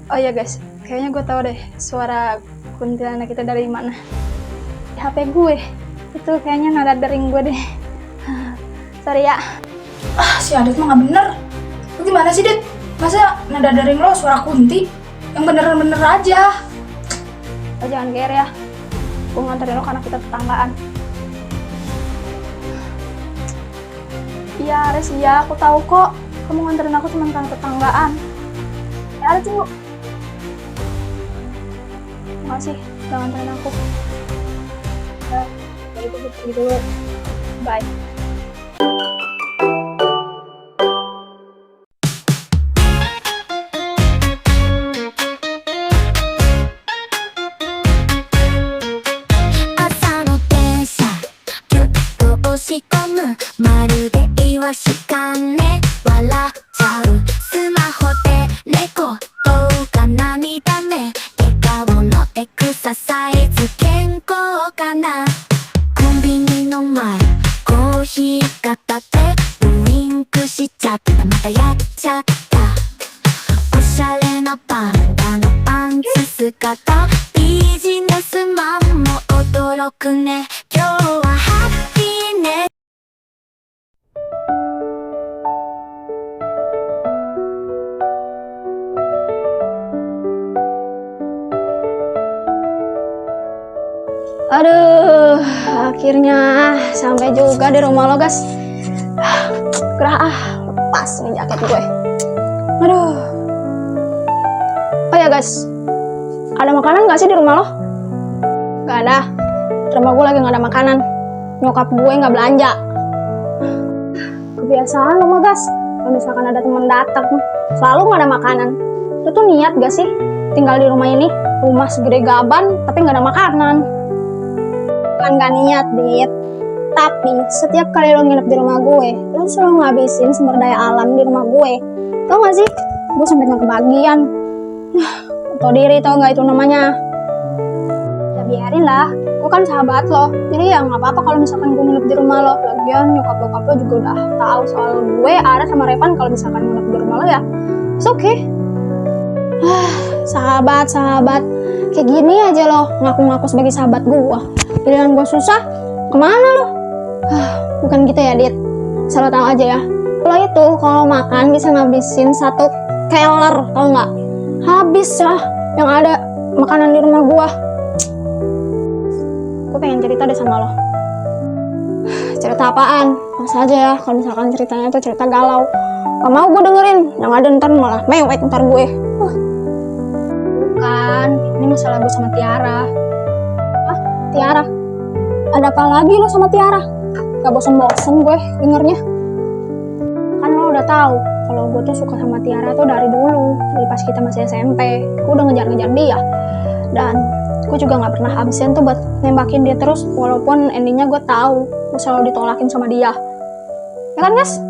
Oh iya guys, kayaknya gue tahu deh suara kuntilanak kita dari mana. Di HP gue. Itu kayaknya nada dering gue deh. Sorry ya. Si Adit mah nggak bener. Lu gimana sih, Dit? Masa nada dering lo suara kunti? Yang bener-bener aja. Lo jangan GR ya. Gue nganterin lo karena kita tetanggaan. Iya, Ares, iya, aku tahu kok. Kamu nganterin aku cuma karena tetanggaan. Ya, ada tunggu. Makasih, udah nganterin aku. Ya, jadi gue pergi dulu. Bye. Aduh, akhirnya sampai juga di rumah lo, guys. Gerah, lepas nih jaket gue. Aduh. Oh ya, guys. Ada makanan nggak sih di rumah lo? Nggak ada. Di rumah gue lagi nggak ada makanan. Nyokap gue nggak belanja. Kebiasaan lo mah, guys. Kalau misalkan ada temen datang, selalu nggak ada makanan. Lo tuh niat gak sih tinggal di rumah ini? Rumah segede gaban, tapi nggak ada makanan. Kan gak niat, Dit. Tapi setiap kali lo nginep di rumah gue, lo selalu ngabisin sumber daya alam di rumah gue. Tau gak sih? Gue sampai gak kebagian. Tau diri, tau gak itu namanya? Ya biarin lah, gue kan sahabat lo. Jadi ya gak apa-apa kalau misalkan gue nginep di rumah lo. Lagian nyokap-nyokap lo juga udah tahu soal gue, Ara sama Revan kalau misalkan nginep di rumah lo ya. It's okay. Sahabat. Kayak gini aja lo ngaku-ngaku sebagai sahabat gue. Pilihan gue susah, kemana lo? Bukan gitu ya, Dit. Selalu tahu aja ya. Lo itu kalau makan bisa ngabisin 1 keler, tau nggak? Habis lah yang ada makanan di rumah gue. Gue pengen cerita deh sama lo. Cerita apaan? Masa aja ya, kalau misalkan ceritanya tuh cerita galau. Gak mau gue dengerin, yang ada ntar malah mewek ntar gue. Bukan, ini masalah gue sama Tiara. Tiara? Ada apa lagi lo sama Tiara? Gak bosen-bosen gue dengernya. Kan lo udah tahu kalau gue tuh suka sama Tiara tuh dari dulu, dari pas kita masih SMP. Gue udah ngejar-ngejar dia. Dan gue juga gak pernah absen tuh buat nembakin dia terus, walaupun endingnya gue tahu gue selalu ditolakin sama dia. Ya kan, guys?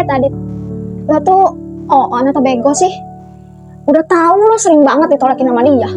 Adit, lo tuh atau bego sih? Udah tahu lo sering banget ditolakin sama dia,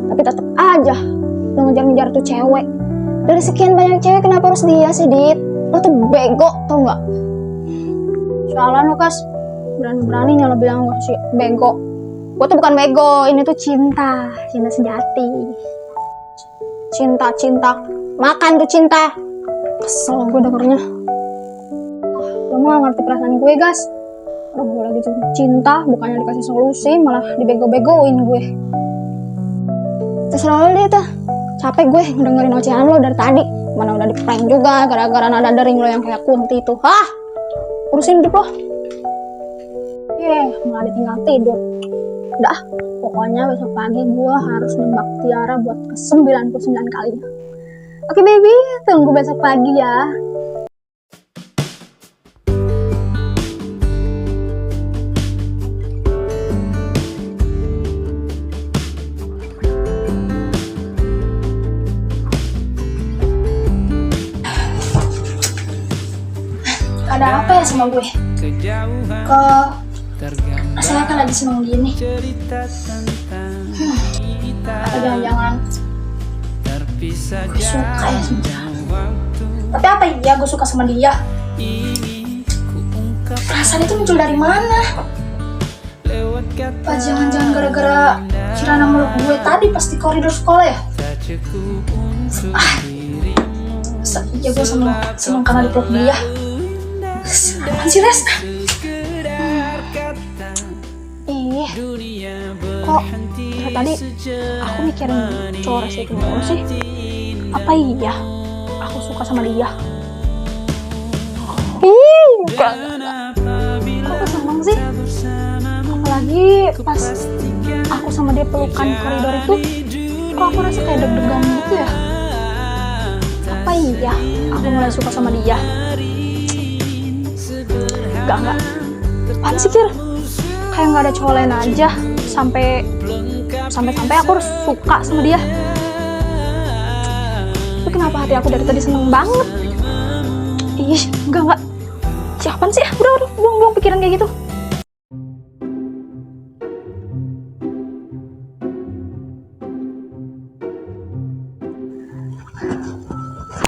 tapi tetap aja lo ngejar-ngejar tuh cewek. Dari sekian banyak cewek kenapa harus dia sih, Dit? Lo tuh bego, tau nggak? Soalnya lo, guys, berani-beraninya lo bilang gue sih bego. Gue tuh bukan bego, ini tuh cinta sejati. Cinta, makan tuh cinta. Kesel gue dengernya. Lo mah gak ngerti perasaan gue, guys. Orang gue lagi cinta, bukannya dikasih solusi, malah dibego-begoin gue. Terserah lo deh tuh. Capek gue ngedengerin ocehan lo dari tadi. Mana udah di-prank juga, gara-gara nada dering lo yang kayak kunti tuh. Urusin hidup lo. Malah ditinggal tidur. Udah, pokoknya besok pagi gue harus nembak Tiara buat ke 99 kalinya. Oke baby, tunggu besok pagi ya. Ada apa ya sama gue? Kok rasanya kan lagi seneng gini? Atau jangan-jangan gue suka ya sama dia? Tapi apa iya gue suka sama dia? Perasaan itu muncul dari mana? Jangan-jangan gara-gara Kirana meluk gue tadi pas di koridor sekolah ya? Masa iya gue seneng karena dipeluk dia. Apaan sih, Res? Ih, kok dari tadi aku mikirin cowok Resi itu mulu sih? Apa iya aku suka sama dia? Ih, enggak. Kok seneng sih? Apalagi pas aku sama dia pelukan di koridor itu, kok aku rasa kayak deg-degan gitu ya? Apa iya aku mulai suka sama dia? Enggak. Apaan sih, Kir? Kayak nggak ada cowok lain aja sampai aku harus suka sama dia. Tapi kenapa hati aku dari tadi seneng banget? Ih, enggak. Siapaan sih? Udah, buang pikiran kayak gitu.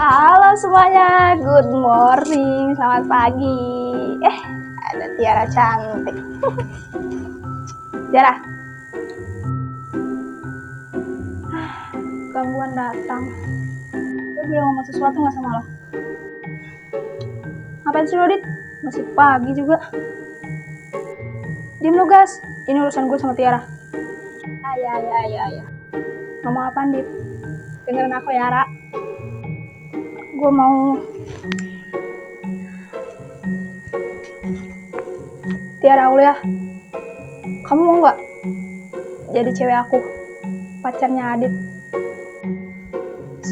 Halo semuanya, good morning, selamat pagi. Ada Tiara cantik. Tiara, gangguan datang. Gue bilang ngomong sesuatu nggak sama lo? Ngapain sih lo, Dit? Masih pagi juga. Diem lo, gas. Ini urusan gue sama Tiara. Ya. Ngomong apaan, Dit? Dengerin aku ya, Ra. Gue mau... Tiara Aulia, kamu mau nggak jadi cewek aku, pacarnya Adit?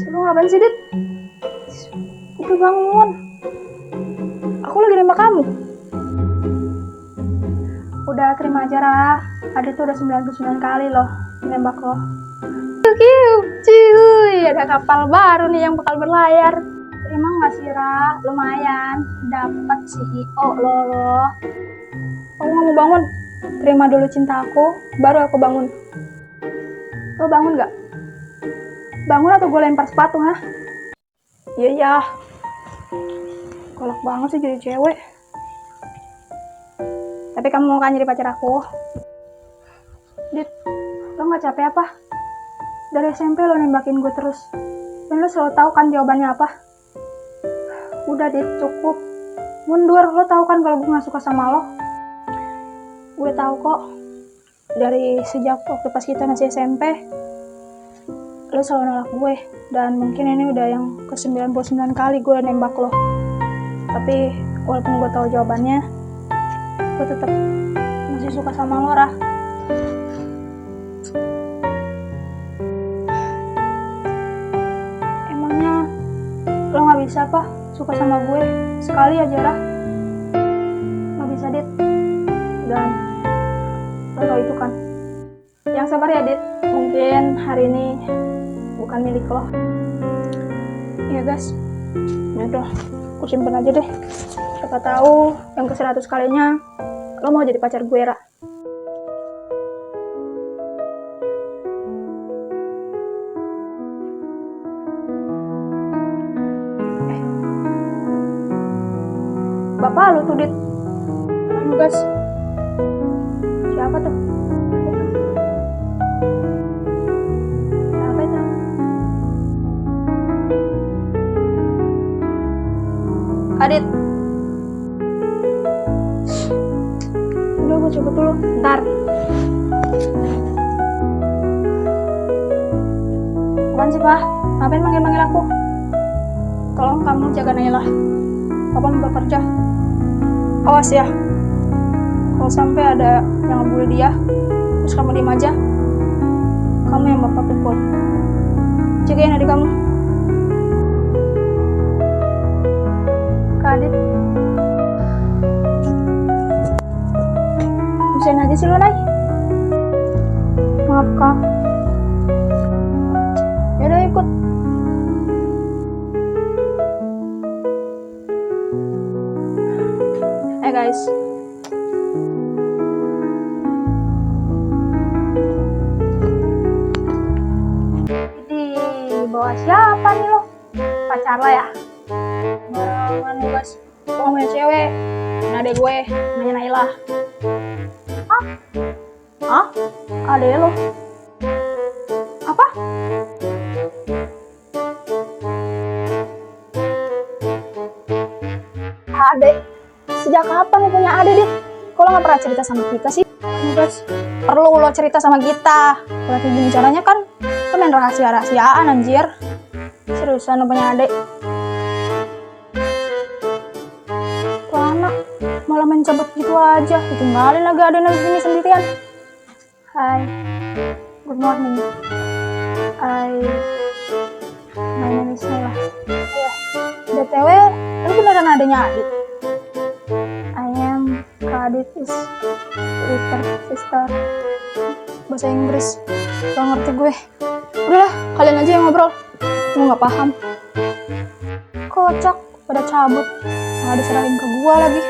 Lu ngapain sih, Dit? Udah bangun. Aku lagi nembak kamu. Udah terima aja, Ra. Adit tuh udah 99 kali loh nembak lo. Cuy, ada kapal baru nih yang bakal berlayar. Terima nggak sih, Ra? Lumayan dapat CEO lo. Aku nggak mau bangun. Terima dulu cinta aku, baru aku bangun. Lo bangun nggak? Bangun atau gue lempar sepatu, ha? Iya. Kolok banget sih jadi cewek. Tapi kamu mau kan jadi pacar aku? Dit, lo nggak capek apa? Dari SMP lo nembakin gue terus. Dan lo selalu tahu kan jawabannya apa? Udah, Dit, cukup. Mundur, lo tahu kan kalau gue nggak suka sama lo? Gue tahu kok. Dari sejak waktu pas kita masih SMP, lo selalu nolak gue. Dan mungkin ini udah yang ke-99 kali gue nembak lo. Tapi walaupun gue tahu jawabannya, gue tetap masih suka sama lo, Ra. Emangnya lo gak bisa apa suka sama gue sekali aja, Ra? Gak bisa, Dit. Dan lo tau itu kan. Yang sabar ya, Dit. Mungkin hari ini bukan milik lo. Iya, guys. Yaudah, aku simpen aja deh. Siapa tahu yang ke-100 kalinya lo mau jadi pacar gue, Ra. Bapak lu tuh, Dit. Anu, guys. Siapa tuh? Siapa itu? Adit. Udah, gue coba dulu. Ntar. Apaan sih, Pak? Ngapain manggil-manggil aku? Tolong kamu jaga Naila. Papa mau bekerja. Awas ya. Kalau sampai ada yang ngebully dia, terus kamu diem aja, kamu yang bapak pukul. Jagain adik kamu. Kak Adit. Usain aja sih lo, Nay. Maaf, Kak. Yaudah, ikut. Guys. Ini bawa siapa nih lo? Pacar lo ya? Jangan, guys. Gue gak punya cewek. Ini adek gue, namanya Naila. Ah? Ade lo? Apa? Ade? Sejak kapan lo punya ade, Dit? Kok lo gak pernah cerita sama kita sih? Guys, perlu lo cerita sama kita. Kalau kayak gini caranya kan lo main rahasia-rahasiaan anjir. Seriusan lo punya ade? Tuh anak malah mencoba gitu aja, ditinggalin lagi adanya gini sendirian. Hai, good morning. My name is Naila. Iya, BTW, lu beneran adanya Adit? I am Adit is little sister. Bahasa Inggris, gak ngerti gue. Udahlah, kalian aja yang ngobrol. Gue gak paham. Kocak, pada cabut. Malah diserahin ke gue lagi.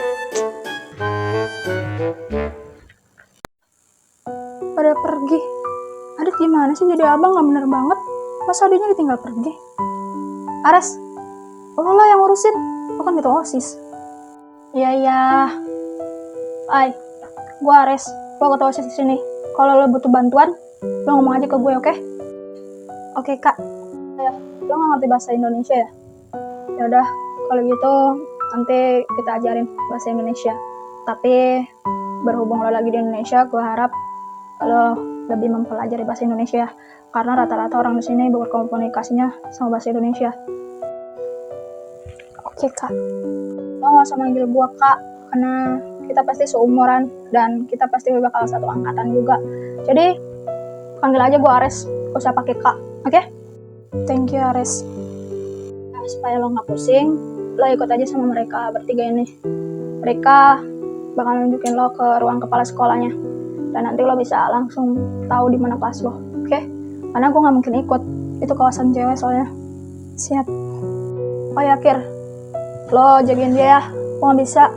Pada pergi. Adit gimana sih jadi abang, gak bener banget. Masa adiknya ditinggal pergi? Ares, lo yang ngurusin. Lo kan ketua OSIS. Iya. Gue Ares. Gue ketua OSIS di sini. Kalau lo butuh bantuan, lo ngomong aja ke gue, oke? Oke, Kak. Ya, lo gak ngerti bahasa Indonesia ya? Ya udah, kalau gitu nanti kita ajarin bahasa Indonesia. Tapi berhubung lo lagi di Indonesia, gue harap lo lebih mempelajari bahasa Indonesia, karena rata-rata orang di sini berkomunikasinya sama bahasa Indonesia. Oke, Kak. Lo gak usah manggil gue Kak, karena kita pasti seumuran dan kita pasti bakal satu angkatan juga. Jadi panggil aja gue Ares, gak usah pakai Kak, oke? Thank you, Ares. Nah, supaya lo gak pusing, lo ikut aja sama mereka bertiga ini. Mereka bakal nunjukin lo ke ruang kepala sekolahnya. Dan nanti lo bisa langsung tahu di mana kelas lo, oke? Karena gue nggak mungkin ikut, itu kawasan cewek soalnya. Siap. Oh ya, Kir, lo jagain dia ya. Gue nggak bisa.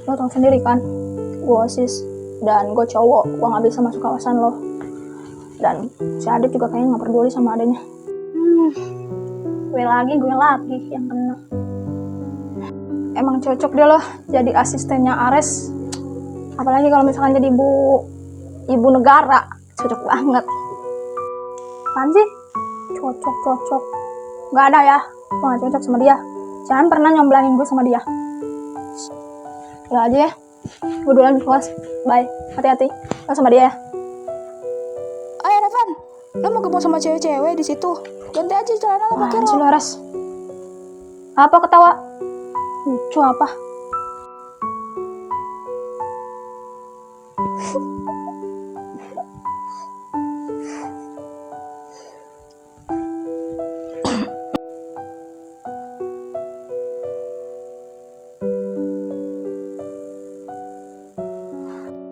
Lo tau sendiri kan, gue OSIS dan gue cowok, gue nggak bisa masuk kawasan lo. Dan si Adit juga kayaknya nggak peduli sama adanya. Gue lagi yang kena. Emang cocok deh lo jadi asistennya Ares. Apalagi kalau misalkan jadi ibu negara, cocok banget. Apaan sih? Cocok. Gak ada ya, gue gak cocok sama dia. Jangan pernah nyomblahin gue sama dia. Ya aja ya, gue duluan di kelas. Bye, hati-hati. Lo sama dia ya. Ayo Revan, lo mau ketemu sama cewek-cewek di situ. Ganti aja celana lo pakai lo. Aras. Apa ketawa? Lucu apa?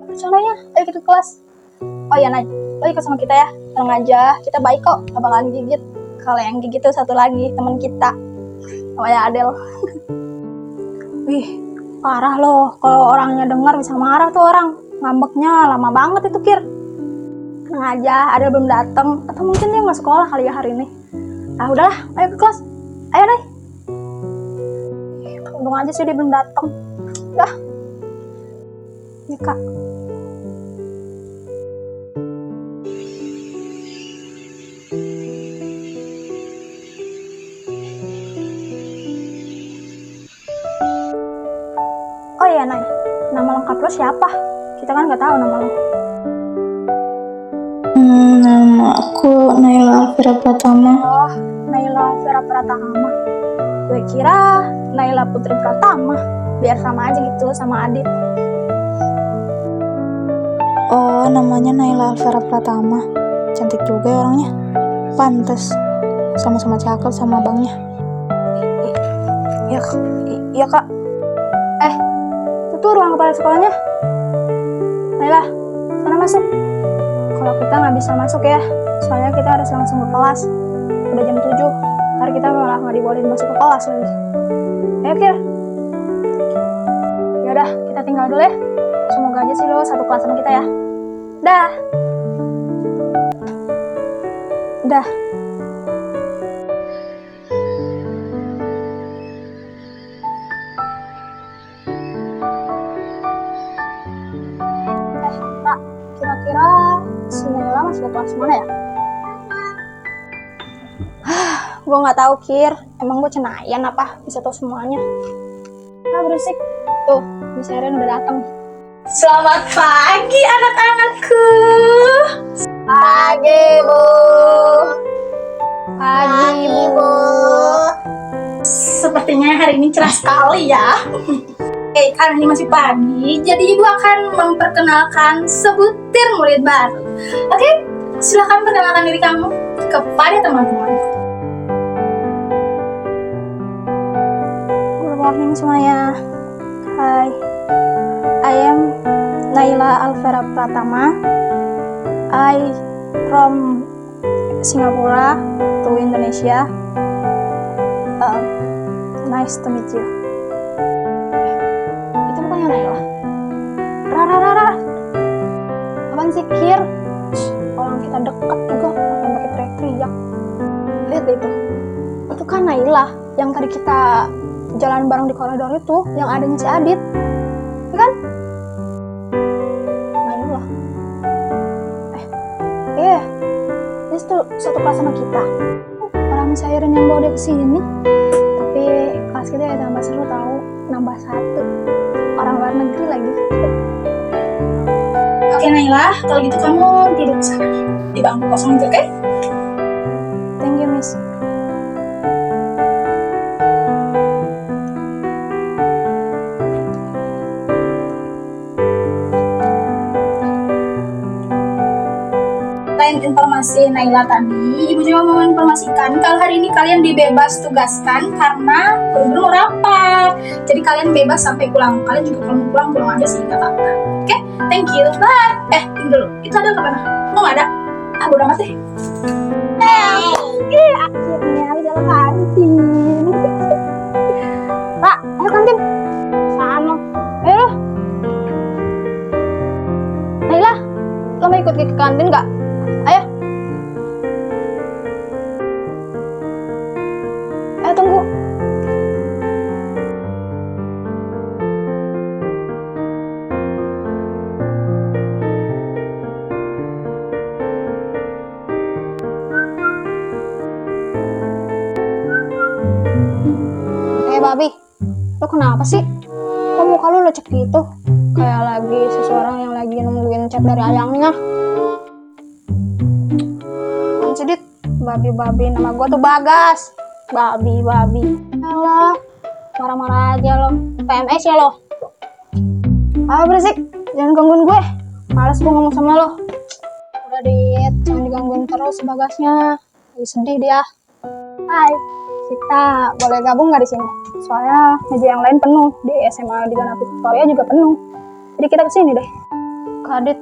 Rencananya, ayo kita ke kelas. Oh iya, Nay, lo ikut sama kita ya. Tenang aja, kita baik kok, gak bakalan gigit. Kalau yang gigit tuh satu lagi, teman kita. Namanya Adel. Wih, parah loh. Kalau orangnya dengar bisa marah tuh orang. Ngambeknya lama banget itu, Kir. Tenang aja, Adel belum datang. Atau mungkin dia nggak sekolah kali ya hari ini. Nah udahlah, ayo ke kelas. Ayo, Nay. Untung aja sih dia belum datang. Dah. Ya, Kak. Oh iya, Nay, nama lengkap lo siapa? Kita kan nggak tahu nama lo. Nama aku Naila Alfira Pratama. Oh, Naila Alfira Pratama. Gue kira Naila Putri Pratama. Biar sama aja gitu sama Adit. Oh, namanya Naila Alfira Pratama. Cantik juga ya orangnya. Pantes. Sama-sama cakep sama abangnya. Iya, Kak. Itu ruang kepala sekolahnya. Naila, sana masuk. Kalau kita nggak bisa masuk ya, soalnya kita harus langsung ke kelas. Udah jam 7, ntar kita malah nggak dibolehin masuk ke kelas lagi. Ayo, Kir. Yaudah, kita tinggal dulu ya. Semoga aja sih lo satu kelas sama kita ya. Dah. Dah. masih kelas mana ya? Gue nggak tahu Kir, emang gue cenayan apa bisa tahu semuanya? Ah berisik, tuh Miss Erin udah datang. Selamat pagi anak-anakku. Pagi Bu. Pagi Bu. Sepertinya hari ini cerah sekali ya. Oke, karena ini masih pagi, jadi Ibu akan memperkenalkan sebutir murid baru. Oke, silakan perkenalkan diri kamu kepada teman-teman. Good morning semuanya. Hai, I am Naila Alvera Pratama. I from Singapura to Indonesia. Nice to meet you. Itu bukannya Naila? Rara. Apaan sih Kir? Orang kita deket juga, ngapain pakai teriak-teriak? Lihat deh itu. Itu kan Naila yang tadi kita jalan bareng di koridor itu, yang adanya si Adit. Ya kan? Naila. Iya. Dia satu kelas sama kita. Orang Miss Erin yang bawa dia kesini. Tapi kelas kita ya tambah seru tahu, nambah satu. Orang luar negeri lagi. Oke Naila, kalau gitu kamu duduk sana di bangku kosong itu, oke? Thank you, Miss. Selain informasi Naila tadi, Ibu juga mau menginformasikan kalau hari ini kalian dibebas tugaskan karena buru-buru rapat. Jadi kalian bebas sampai pulang. Kalian juga kalau mau pulang aja sih, nggak apa-apa. Oke, thank you, bye. Tunggu dulu. Itu ada ke mana? Oh nggak ada? Ah, bodo amat deh. Akhirnya bisa ke kantin. Pak, ayo kantin. Sana. Ayo lo. Naila, lo mau ikut ke kantin nggak? Ayo. Ayo tunggu. Babi, lo kenapa sih? Kok muka lo lecek gitu? Kayak lagi seseorang yang lagi nungguin chat dari ayangnya. Dit, babi, nama gue tuh Bagas. Babi. Halo, marah-marah aja lo. PMS ya lo. Ayo berisik, jangan gangguin gue. Males gue ngomong sama lo. Udah Dit, jangan digangguin terus Bagasnya. Lagi sedih dia. Hai, kita boleh gabung nggak di sini? Soalnya meja yang lain penuh, di SMA di Ganapi Victoria juga penuh. Jadi kita kesini deh. Kadit.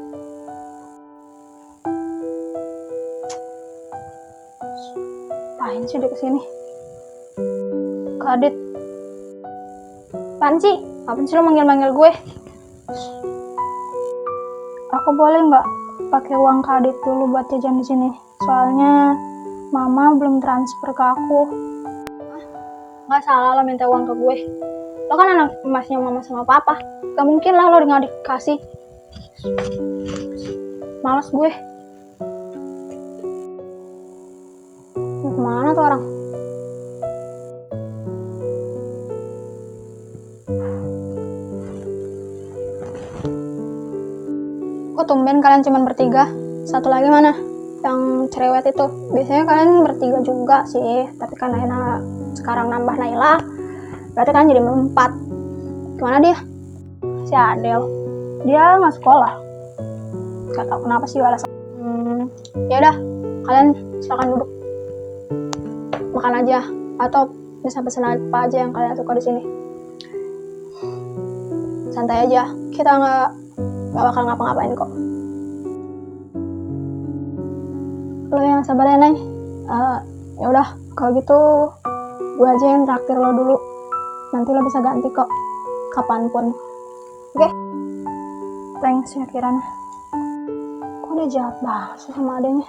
Apaan sih dia kesini? Kadit. Panci, apaan sih lo manggil-manggil gue? Aku boleh nggak pakai uang Kadit dulu buat jajan di sini? Soalnya Mama belum transfer ke aku. Nggak salah lo minta uang ke gue. Lo kan anak emasnya Mama sama Papa. Gak mungkin lah lo nggak dikasih. Males gue. Mau kemana tuh orang? Kok tumben kalian cuma bertiga? Satu lagi mana? Yang cerewet itu. Biasanya kalian bertiga juga sih. Tapi kan sekarang nambah Naila. Berarti kan jadi berempat. Kemana dia? Si Adel. Dia nggak sekolah. Gak tau kenapa sih alasan. Ya udah, kalian silakan duduk. Makan aja atau bisa pesen apa aja yang kalian suka di sini. Santai aja. Kita nggak bakal ngapa-ngapain kok. Lo yang sabar ya, Nay. Ya udah, kalau gitu gue aja yang traktir lo dulu. Nanti lo bisa ganti kok kapanpun. Oke? Thanks ya Kirana. Kok dia jahat banget sih sama adanya?